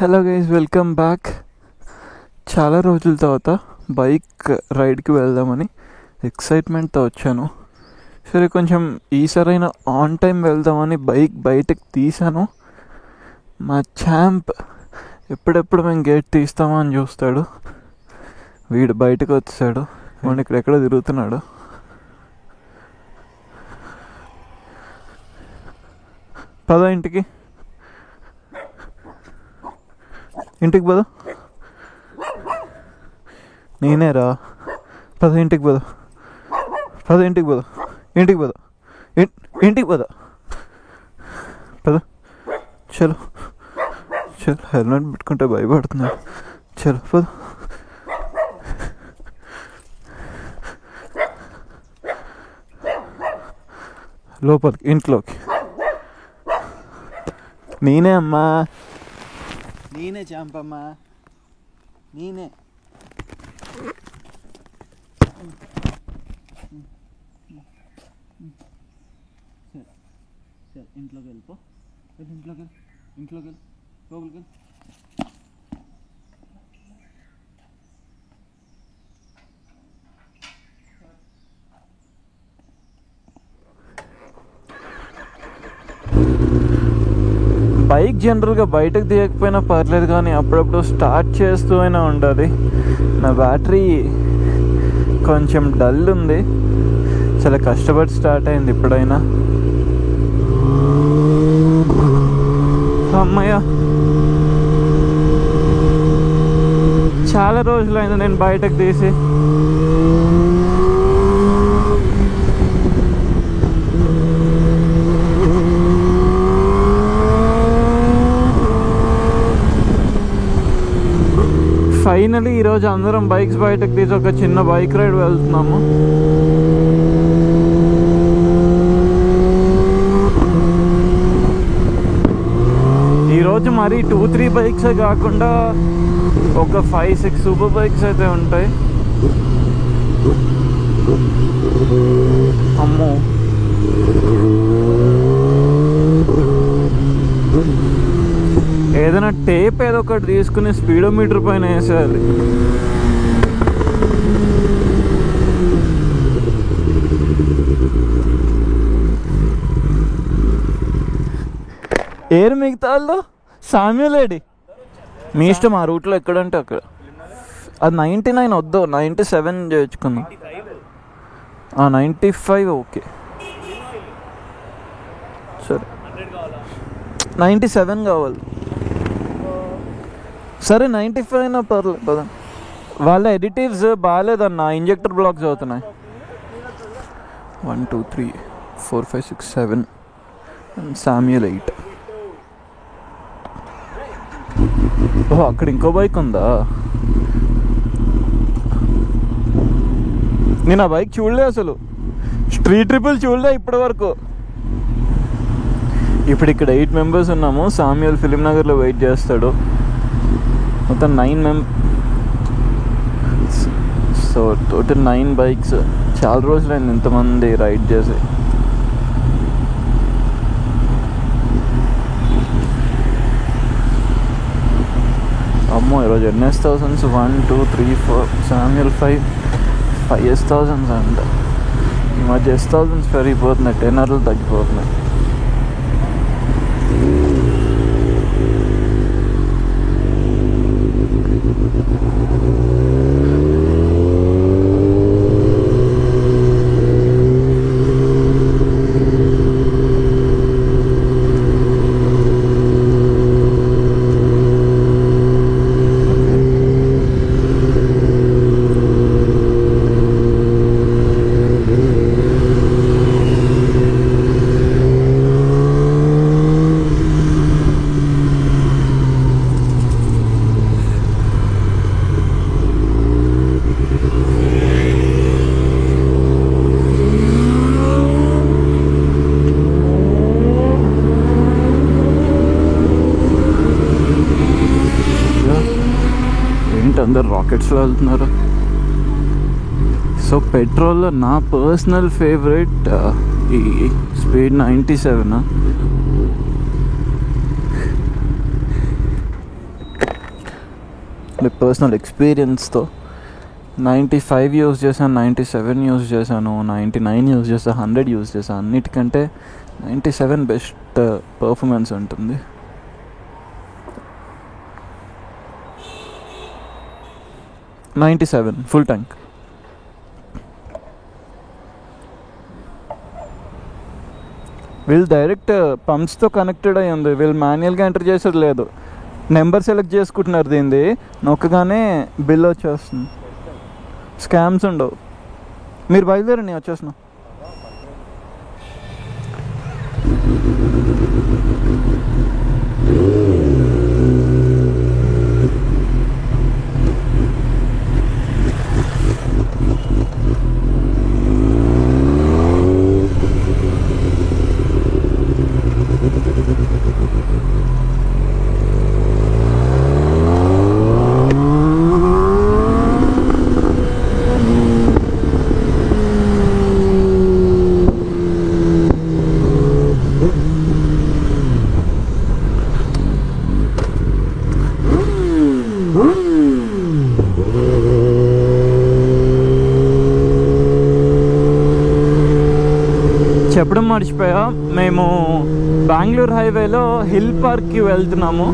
Hello guys, welcome back. చాలా రోజుల తర్వాత బైక్ రైడ్కి వెళ్దామని ఎక్సైట్మెంట్తో వచ్చాను. సరే, కొంచెం ఈసారైనా ఆన్ టైం వెళ్దామని బైక్ బయటకు తీసాను. మా ఛాంప్ ఎప్పుడెప్పుడు మేము గేట్ తీస్తామా అని చూస్తాడు. వీడు బయటకు వచ్చాడు, వాడు ఇక్కడెక్కడ తిరుగుతున్నాడు. పద ఇంటికి పద. నేనేరా, పద ఇంటికి పద. ఇంటికి పద. పద. చలో హెల్మెట్ పెట్టుకుంటే భయపడుతున్నాడు. చలో పద. లోపలికి, ఇంట్లోకి. నేనే అమ్మా, నేనే చాంపమ్మా, నేనే. సరే ఇంట్లోకి వెళ్ళిపో. ఇంట్లోకి వెళ్ళి లోపలికి వెళ్ళి. బైక్ జనరల్గా బయటకు తీయకపోయినా పర్లేదు, కానీ అప్పుడప్పుడు స్టార్ట్ చేస్తూ అయినా ఉండాలి. నా బ్యాటరీ కొంచెం డల్ ఉంది, చాలా కష్టపడి స్టార్ట్ అయింది. ఇప్పుడైనా అమ్మయ్య, చాలా రోజులైంది నేను బయటకు తీసి. ఫైనలీ ఈరోజు అందరం బైక్స్ బయటకు తీసి ఒక చిన్న బైక్ రైడ్ వెళ్తున్నాము. ఈరోజు మరి 2-3 బైక్సే కాకుండా ఒక 5-6 సూపర్ బైక్స్ అయితే ఉంటాయి. అమ్మో, ఏదైనా టేప్ ఏదో ఒకటి తీసుకుని స్పీడోమీటర్ పైన వేసేయాలి. ఏరు మిగతా వాళ్ళు సామ్యులేడి మీ ఇష్టం. ఆ రూట్లో ఎక్కడంటే అక్కడ. అది 99 వద్దు, 97 చేయించుకుందాం. 95 ఓకే. సరే 97 కావాలి. సరే 95 అయినా పర్లేదు పద. వాళ్ళ ఎడిటివ్స్ బాగాలేదన్న, ఇంజెక్టర్ బ్లాక్స్ అవుతున్నాయి. 1 2 3 4 5 6 7 సామ్యుల్ 8. ఓహో, అక్కడ ఇంకో బైక్ ఉందా? నేను ఆ బైక్ చూడలే, అసలు స్ట్రీట్ ట్రిపుల్ చూడలే ఇప్పటి వరకు. ఇప్పుడు ఇక్కడ 8 మెంబర్స్ ఉన్నాము. సామ్యుల్ ఫిలిం నగర్లో వెయిట్ చేస్తాడు. మొత్తం 9 సో టోటల్ 9 బైక్స్. చాలా రోజులైంది ఇంతమంది రైడ్ చేసి. అమ్మో, ఈరోజు ఎన్ని S1000s? 1 2 3 4. సామ్యుల్ 5 S1000s అంట. ఈ మధ్య S1000s పెరిగిపోతున్నాయి, 10 తగ్గిపోతున్నాయి. అందరు రాకెట్స్లో వెళ్తున్నారు. సో పెట్రోల్లో నా పర్సనల్ ఫేవరెట్ ఈ స్పీడ్ 97. పర్సనల్ ఎక్స్పీరియన్స్తో 95 యూస్ చేశాను, 97 యూస్ చేశాను, 99 యూస్ చేశాను, 100 యూస్ చేశాను. అన్నిటికంటే 97 బెస్ట్ పర్ఫార్మెన్స్ ఉంటుంది. $97 ఫుల్ ట్యాంక్. వీళ్ళు డైరెక్ట్ పంప్స్తో కనెక్టెడ్ అయ్యి ఉంది. వీళ్ళు మాన్యువల్గా ఎంటర్ చేసేది లేదు. నెంబర్ సెలెక్ట్ చేసుకుంటున్నారు, దీనిది నొక్కగానే బిల్ వచ్చేస్తుంది. స్కామ్స్ ఉండవు. మీరు బయలుదేరండి, వచ్చేసిన. చెప్పడం మర్చిపోయా, మేము బెంగళూరు హైవేలో హిల్ పార్క్కి వెళ్తున్నాము.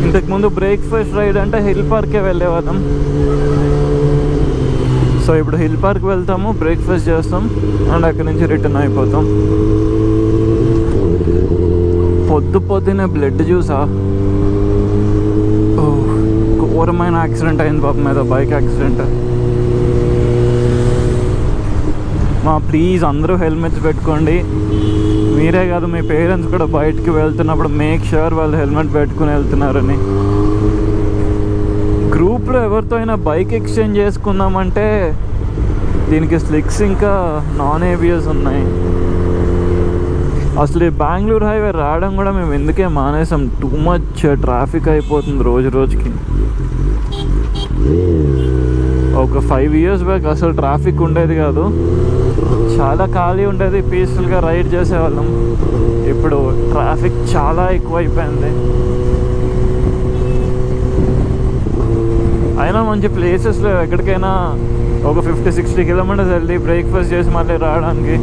ఇంతకుముందు బ్రేక్ఫాస్ట్ రైడ్ అంటే హిల్ పార్కే వెళ్ళేవాళ్ళం. సో ఇప్పుడు హిల్ పార్క్ వెళ్తాము, బ్రేక్ఫాస్ట్ చేస్తాం అండ్ అక్కడి నుంచి రిటర్న్ అయిపోతాం. పొద్దున్నే బ్లడ్ జ్యూసా, ఘోరమైన యాక్సిడెంట్ అయింది పాపం మీద, బైక్ యాక్సిడెంట్. ప్లీజ్ అందరూ హెల్మెట్స్ పెట్టుకోండి. మీరే కాదు, మీ పేరెంట్స్ కూడా బయటికి వెళ్తున్నప్పుడు మేక్ ష్యూర్ వాళ్ళు హెల్మెట్ పెట్టుకుని వెళ్తున్నారని. గ్రూప్లో ఎవరితో అయినా బైక్ ఎక్స్చేంజ్ చేసుకుందామంటే దీనికి స్లిక్స్ ఇంకా నాన్ ఏబియస్ ఉన్నాయి. అసలు ఈ బెంగళూరు హైవే రావడం కూడా మేము ఎందుకే మానేసాం. టూ మచ్ ట్రాఫిక్ అయిపోతుంది రోజు రోజుకి. ఒక 5 years బ్యాక్ అసలు ట్రాఫిక్ ఉండేది కాదు, చాలా ఖాళీ ఉండేది, పీస్ఫుల్గా రైడ్ చేసేవాళ్ళం. ఇప్పుడు ట్రాఫిక్ చాలా ఎక్కువైపోయింది. అయినా మంచి ప్లేసెస్లో ఎక్కడికైనా ఒక 50-60 kilometers వెళ్ళి బ్రేక్ఫాస్ట్ చేసి మళ్ళీ రావడానికి.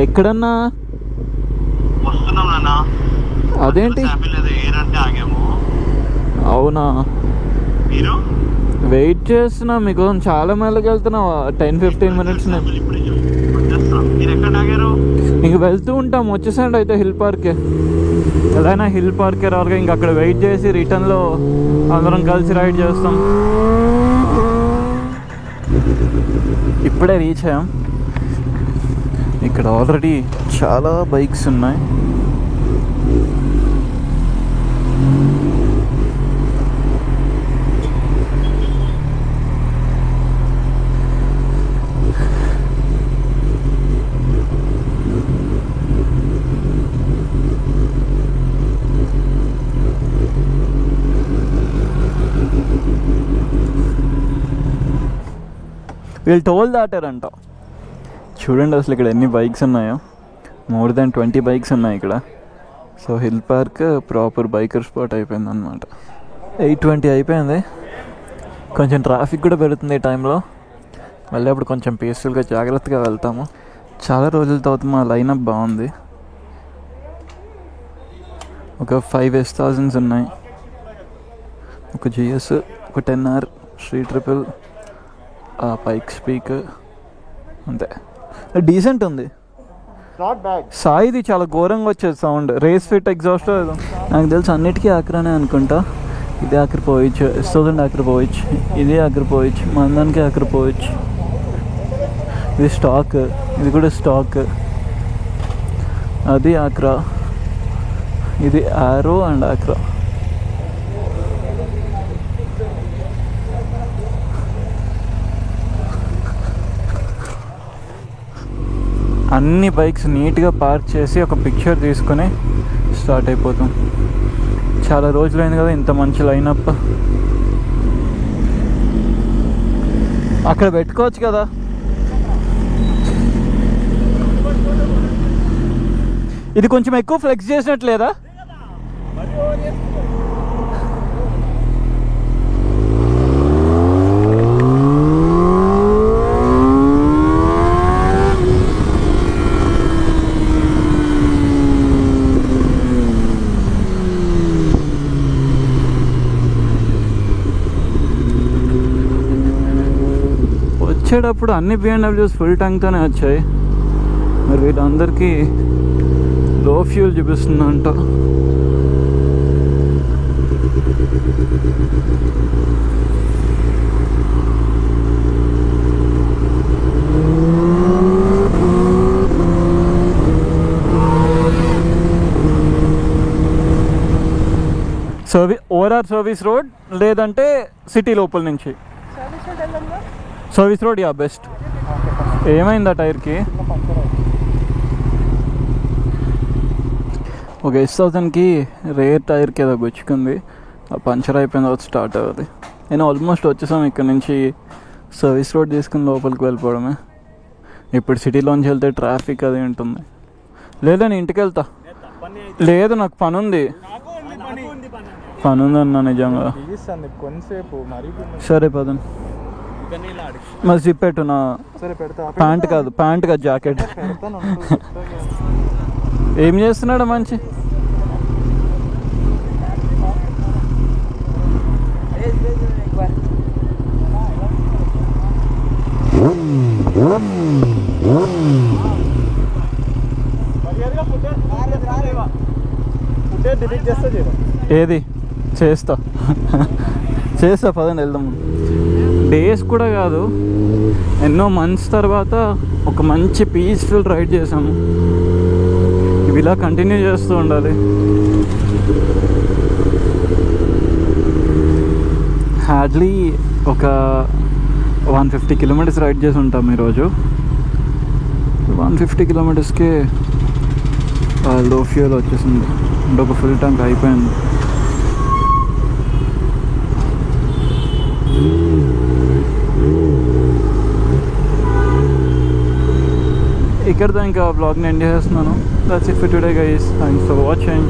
ఎక్కడన్నా అదేంటి? అవునా, వెయిట్ చేస్తున్నా మీకోసం. చాలా మెల్లగా వెళ్తున్నావు, 10-15 minutes. ఇంక వెళ్తూ ఉంటాం, వచ్చేసండి అయితే హిల్ పార్కే. ఏదైనా హిల్ పార్కే రాగా ఇంక అక్కడ వెయిట్ చేసి రిటర్న్లో అందరం కలిసి రైడ్ చేస్తాం. ఇప్పుడే రీచ్ అయ్యాం. ఇక్కడ ఆల్రెడీ చాలా బైక్స్ ఉన్నాయి. వీళ్ళు టోల్ దాటారంట. చూడండి అసలు ఇక్కడ ఎన్ని బైక్స్ ఉన్నాయో. more than 20 బైక్స్ ఉన్నాయి ఇక్కడ. So hill park proper biker spot అయిపోయింది అనమాట. 8:20 అయిపోయింది. కొంచెం ట్రాఫిక్ కూడా పెరుగుతుంది ఈ టైంలో. మళ్ళీ అప్పుడు కొంచెం పీస్ఫుల్గా జాగ్రత్తగా వెళ్తాము. చాలా రోజుల తర్వాత మా లైనప్ బాగుంది. ఒక 5 S1000s ఉన్నాయి, ఒక GS, ఒక 10R, Street Triple, పైక్ స్పీకర్, అంతే. డీసెంట్ ఉంది. సాయిది చాలా ఘోరంగా వచ్చేది సౌండ్. రేస్ ఫిట్ ఎగ్జాస్ట్ నాకు తెలిసి అన్నిటికీ ఆక్రానే అనుకుంటా. ఇది ఆక్రిపోవచ్చు, S1000 ఆక్రిపోవచ్చు, ఇది ఆక్రిపోవచ్చు, మందానికి ఆక్రిపోవచ్చు. ఇది స్టాక్, ఇది కూడా స్టాక్. అది ఆక్రా, ఇది ఆరో అండ్ ఆక్రా. అన్ని బైక్స్ నీట్గా పార్క్ చేసి ఒక పిక్చర్ తీసుకొని స్టార్ట్ అయిపోతాం. చాలా రోజులైంది కదా ఇంత మంచి లైనప్. అక్కడ పెట్టుకోవచ్చు కదా ఇది కొంచెం ఎక్కువ ఫ్లెక్స్ చేసినట్లేదా? వచ్చేటప్పుడు అన్ని బిఎండబ్ల్యూస్ ఫుల్ ట్యాంక్తోనే వచ్చాయి. మరి వీళ్ళందరికీ లో ఫ్యూల్ చూపిస్తుందంట. ఓఆర్ఆర్ సర్వీస్ రోడ్ లేదంటే సిటీ లోపల నుంచి సర్వీస్ రోడ్. Yeah best. ఏమైందా టైర్కి? ఒక S1000కి రేర్ టైర్కి ఏదో గుచ్చుకుంది, పంచర్ అయిపోయిన తర్వాత స్టార్ట్ అవుతుంది. నేను ఆల్మోస్ట్ వచ్చేసాం. ఇక్కడ నుంచి సర్వీస్ రోడ్ తీసుకుని లోపలికి వెళ్ళిపోవడమే. ఇప్పుడు సిటీలోంచి వెళ్తే ట్రాఫిక్ అది ఉంటుంది. లేదా నేను ఇంటికి వెళ్తా. లేదు నాకు పని ఉంది అన్న నిజంగా. సరే పదం. మరి జిప్ పెట్టు. నా ప్యాంట్ కాదు జాకెట్. ఏం చేస్తున్నాడు మంచి? ఏది చేస్తా పదండి వెళ్దాము. డేస్ కూడా కాదు, ఎన్నో మంత్స్ తర్వాత ఒక మంచి పీస్ఫుల్ రైడ్ చేసాము. ఇవి ఇలా కంటిన్యూ చేస్తూ ఉండాలి. హార్డ్లీ ఒక 150 కిలోమీటర్స్ రైడ్ చేసి ఉంటాం ఈరోజు. 150 కిలోమీటర్స్కే లో ఫ్యూయల్ వచ్చేసింది. అంటే ఒక ఫుల్ ట్యాంక్ అయిపోయింది. ఇక్కడితో ఇంకా బ్లాగ్ని ఎండ్ చేస్తున్నాను. That's it for today guys. Thanks for watching.